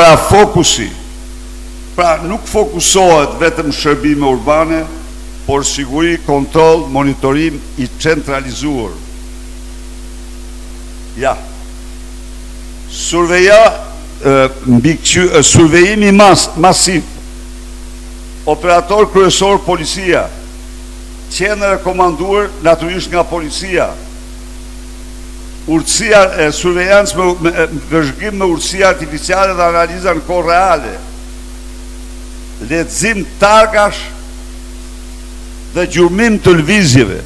Pra fokusi, pra nuk fokusohet vetëm shërbime urbane, por siguri, kontrol, monitorim i centralizuar. Ja. Survejimi masiv, operator kryesor policia, qendër e komanduar natyrisht nga policia, urtësia e survejancë me vëzhgim me urtësia artificiale dhe analiza në kohë reale, lexim targash dhe gjurmim të lëvizjeve.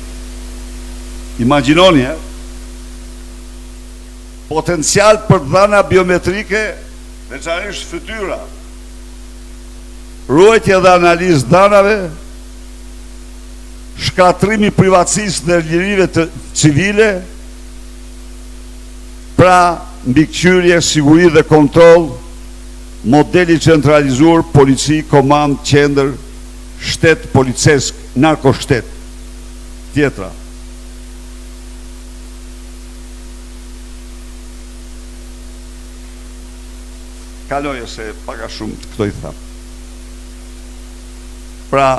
Imagjinoni, potencial për dhëna biometrike, veçanërisht fytyra, ruajtje dhe analizë dhënave, shkatrimi privatësisë dhe lirive të civile, pra mbikëqyrje, siguri dhe kontroll, modeli centralizuar, polici, komand, qendër, shtet policesk, narkoshtet, tjetra. Kaloje se paka shumë të këto i tham. Pra,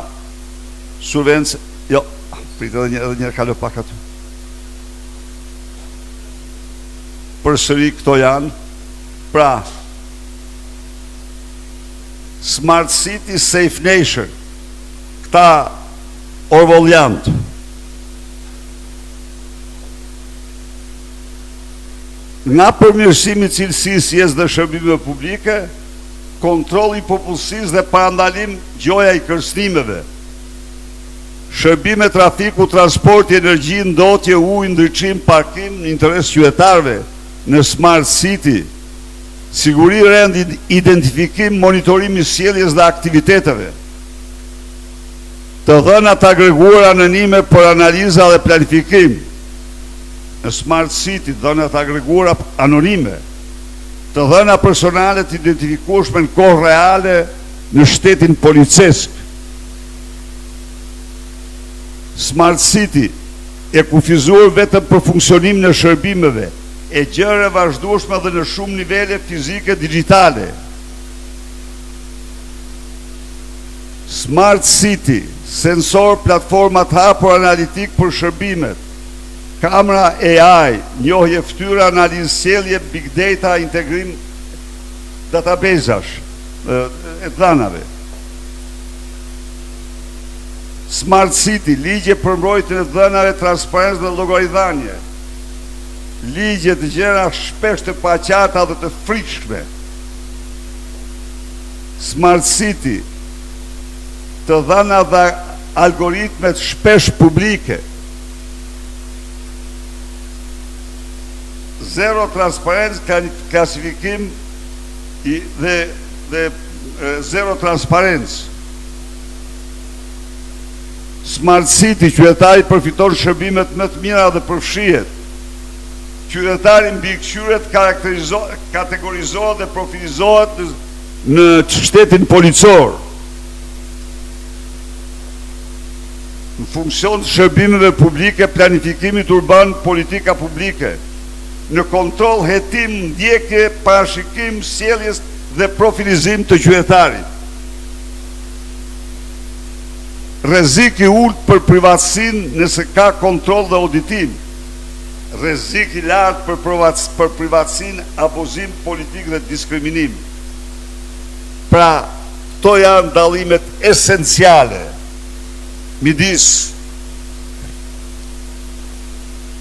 survencë, jo, pritë edhe njërë kalo pak aty. Për sëri këto janë, pra, Smart City, Safe Nation, këta orvoljantë, nga përmirësimi cilësisë jesë dhe shërbime publike, kontrolli popullsisë dhe parandalim gjoja i kërcënimeve, shërbime trafiku, transporti, energji, ndotje, ujë, ndryqim, parkim në interes qytetarëve në Smart City, siguri, rend, identifikim, monitorim i sjelljes dhe aktiviteteve, të dhëna të agreguar anonime për analiza dhe planifikim. Në Smart City, dhëna të agreguara anonime, të dhëna personale të identifikueshme në kohë reale në shtetin policesk. Smart City e kufizuar vetëm për funksionim në shërbimeve, e gjëre vazhdueshme dhe në shumë nivele fizike digitale. Smart City, sensor, platformat hapur analitik për shërbimet, kamera AI, njohje fytyra, analizë sjellje, big data, integrim databasesh e dhanave. Smart City, ligje për mbrojtjen e dhënave, transparencë dhe llogaridhanie. Ligje të gjëra shpesh të paqarta dhe të frikshme. Smart City, të dhëna dhe algoritmet shpesh publike. Zero transparencë, klasifikim dhe zero transparencë. Smart City, qytetari përfiton shërbimet më të mira dhe përfshihet. Qytetari mbikëqyret kategorizohet dhe profilizohet në shtetin policor. Në funksion të shërbimeve publike, planifikimit urban, politika publike, në kontroll, hetim, ndjekje, parashikim, sjelljes dhe profilizim të qytetarit. Rrezik i ulët për privatësinë nëse ka kontroll dhe auditim. Rrezik i lartë për privatësinë, abuzim politik dhe diskriminim. Pra, këto janë dallimet esenciale midis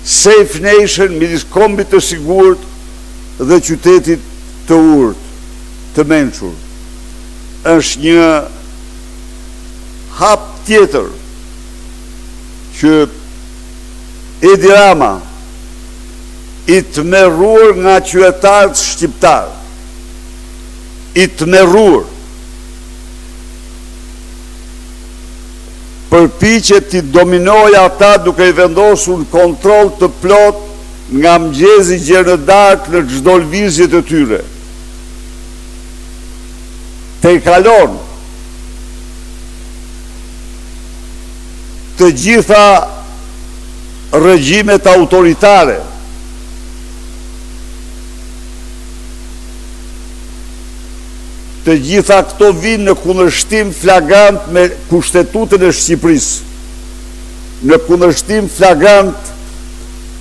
Safe Nation, midis kombit të sigurt dhe qytetit të urt, të mençur. Është një hap tjetër që Edi Rama, i tmerruar nga qytetarët shqiptar, i tmerruar, përpiqet të dominoj ata duke i vendosur në kontroll të plot nga mëngjesi gjerë në darkë në çdo lëvizje të tyre. Te kalon të gjitha regjimet autoritare. Të gjitha këto vinë në kundërshtim flagrant me Kushtetutën e Shqipërisë, në kundërshtim flagrant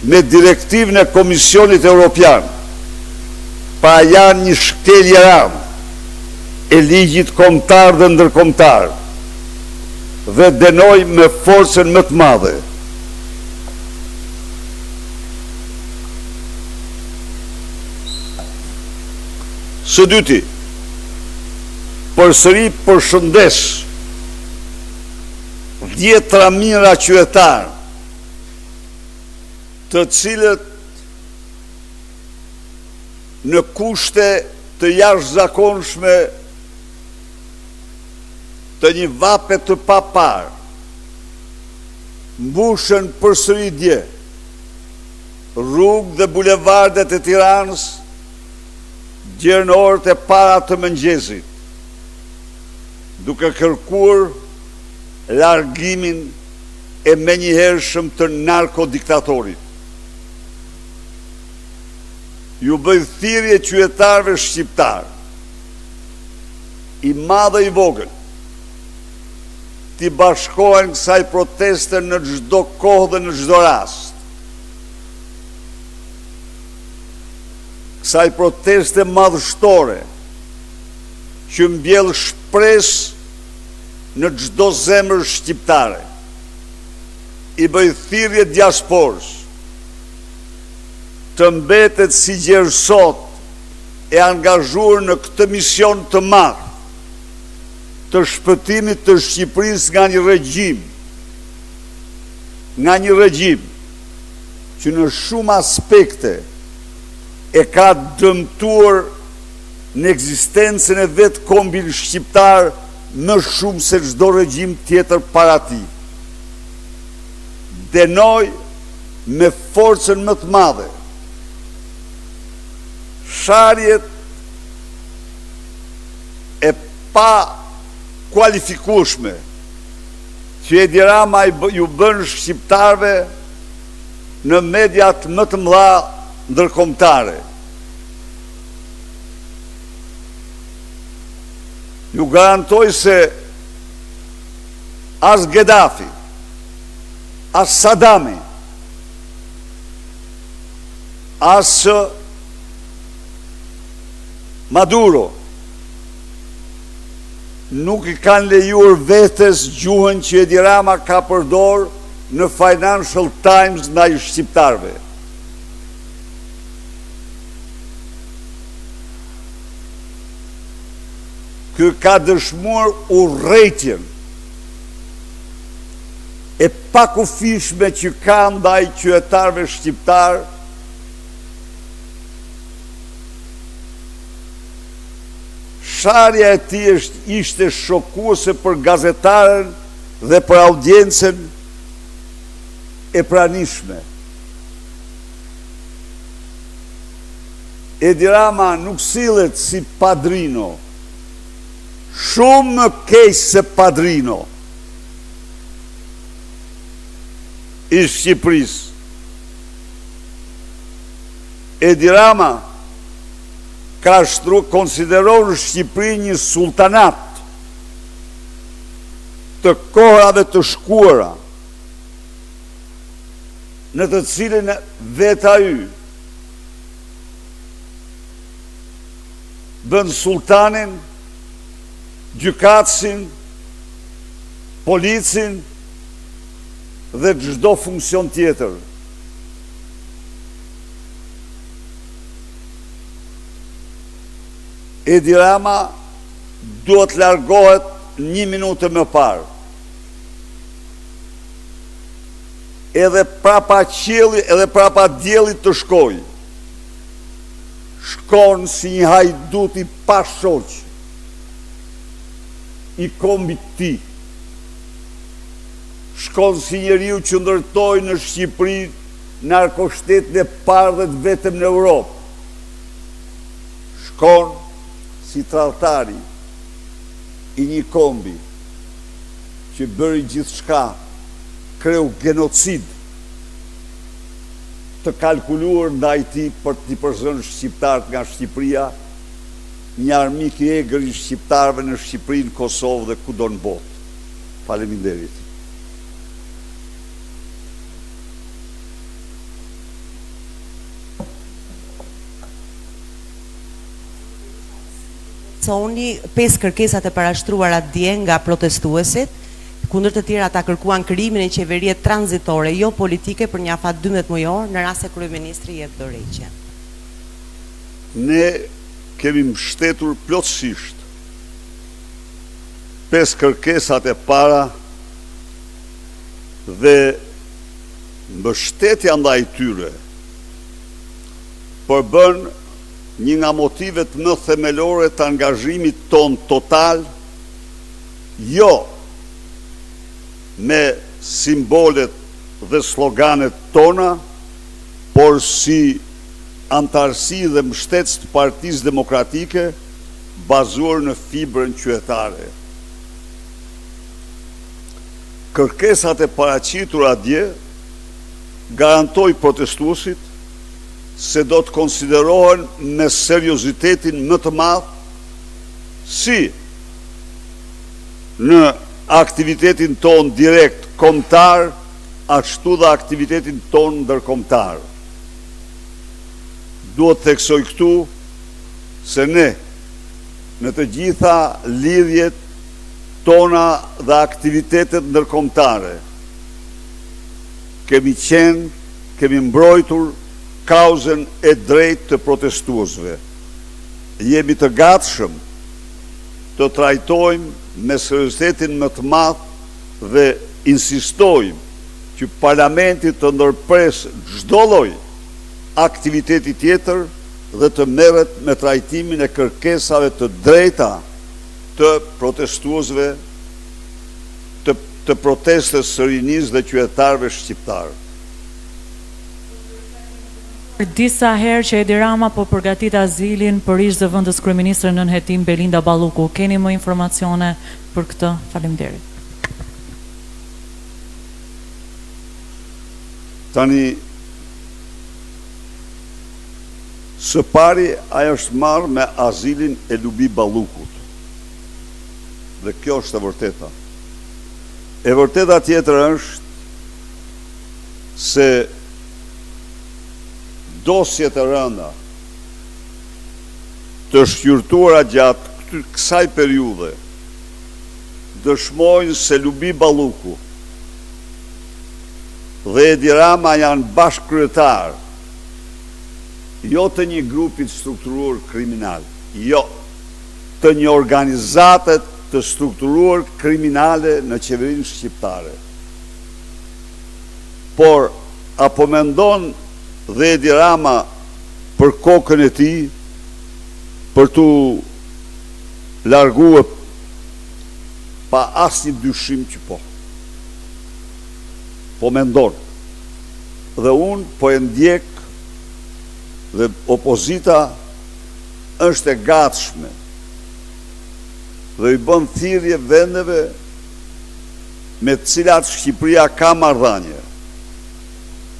me direktivën e Komisionit Evropian, pa janë një shkelje rand e ligjit kombëtar dhe ndërkombëtar dhe dënoj me forcën më të madhe. Së dyti, përsëri përshëndes 10 mijëra qytetar, të cilët në kushte të jashtëzakonshme të një vape të papar, mbushën përsëri dje rrugë dhe bulevardet e Tiranës gjerë në orët e para të mëngjesit, duke kërkuar largimin e menjëhershëm të narkodiktatorit. Ju bëj thirrje qytetarëve shqiptar, i madh dhe i vogël, t'i bashkohen kësaj proteste në çdo kohë dhe në çdo rast. Kësaj proteste madhështore që mbjell shpresë në çdo zemër shqiptare. I bëj thirrje diasporës të mbetet si gjerësot e angazhuar në këtë mision të madh të shpëtimit të Shqipërisë nga një regjim që në shumë aspekte e ka dëmtuar në ekzistencën e vetë kombin shqiptar më shumë se çdo regjim tjetër para tij. Dënoj me forcën më të madhe sharjet e pa kualifikueshme që Edi Rama ju bën shqiptarve në mediat më të mëdha ndërkombëtare. Ju garantoj se as Gheddafi, as Sadami, as Maduro nuk i kanë lejuar vetes gjuhën që Edi Rama ka përdor në Financial Times ndaj shqiptarëve. Ky ka dëshmuar urrëtitjen e pakufishme që ka ndaj qytetarëve shqiptar, sharja e tij ishte shokuese për gazetarën dhe për audiencën e pranishme. Edi Rama nuk sillet si padrino, shumë më keq se padrino i Shqipërisë. Edi Rama ka konsideruar Shqipërinë një sultanat të kohërave të shkuara, në të cilën vetë ai bën sultanin, gjykatësin, policin dhe çdo funksion tjetër. Edi Rama duhet largohet 1 minutë më parë. Edhe prapa qielli, edhe prapa diellit të shkoj. Shkon si një hajdut i pashoq i kombit të tij. Shkon si njeriu që ndërtoi në Shqipëri narkoshtetin e parë dhe të vetëm në Europë. Shkon si tradhtari i një kombi që bëri gjithçka, kreu genocid të kalkuluar ndaj tij për t'i përzënë shqiptarët nga Shqipëria një armik i egër i shqiptarëve në Shqipëri, në Kosovë dhe kudo në botë. Faleminderit. Soni 5 kërkesat e parashtruara dje nga protestuesit, kundër të tjera ata kërkuan krijimin e qeverie tranzitore, jo politike, për një afat 12 mujor, në rast se kryeministri jep dorëheqje. Ne kemi mbështetur plotësisht 5 kërkesat e para dhe mbështetja ndaj tyre përbën një nga motivet më themelore të angazhimit ton total, jo me simbolet dhe sloganet tona, por si antarësi dhe mbështetës të Partisë Demokratike bazuar në fibrën qytetare. Kërkesat e paraqitura dje garantoi protestuesit se do të konsiderohen me seriozitetin më të madh si në aktivitetin ton direkt kombëtar, ashtu dhe aktivitetin ton ndërkombëtar. Duhet të theksoj këtu se ne në të gjitha lidhjet tona dhe aktivitetet ndërkombëtare kemi mbrojtur kauzën e drejtë të protestuesve. Jemi të gatshëm të trajtojmë me seriozitetin më të madh dhe insistojmë që Parlamenti të ndërpres çdo lloj aktiviteti tjetër dhe të merret me trajtimin e kërkesave të drejta të protestuesve, të protestës së rinisë dhe qytetarëve shqiptarë. Disa herë që Edi Rama po përgatit azilin për ish zëvendës kryeministre nën hetim Belinda Balluku. Keni më informacione për këtë? Faleminderit. Tani, së pari ajo është marrë me azilin e Lubi Ballukut. Dhe kjo është e vërteta. E vërteta tjetër është se dosjet e rënda të shqyrtuara gjatë kësaj periudhe dëshmojnë se Lubi Balluku dhe Edi Rama janë bashkëkryetar jo të një grupit strukturuar kriminal, jo të një organizatet të strukturuar kriminale në qeverinë shqiptare. Por, apo mendon dhe Edi Rama për kokën e tij për tu larguar pa asnjë dyshim që po. Po mendon. Dhe unë po e ndjek dhe opozita është e gatshme dhe i bën thirrje vendeve me të cilat Shqipëria ka marrëdhënie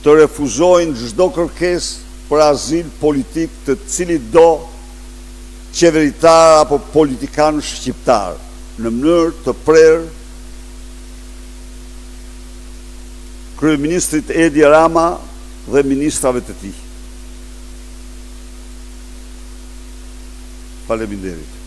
të refuzojnë çdo kërkesë për azil politik të cilit do qeveritar apo politikan shqiptar në mënyrë të prerë kryeministrit Edi Rama dhe ministrave të tij. Faleminderit.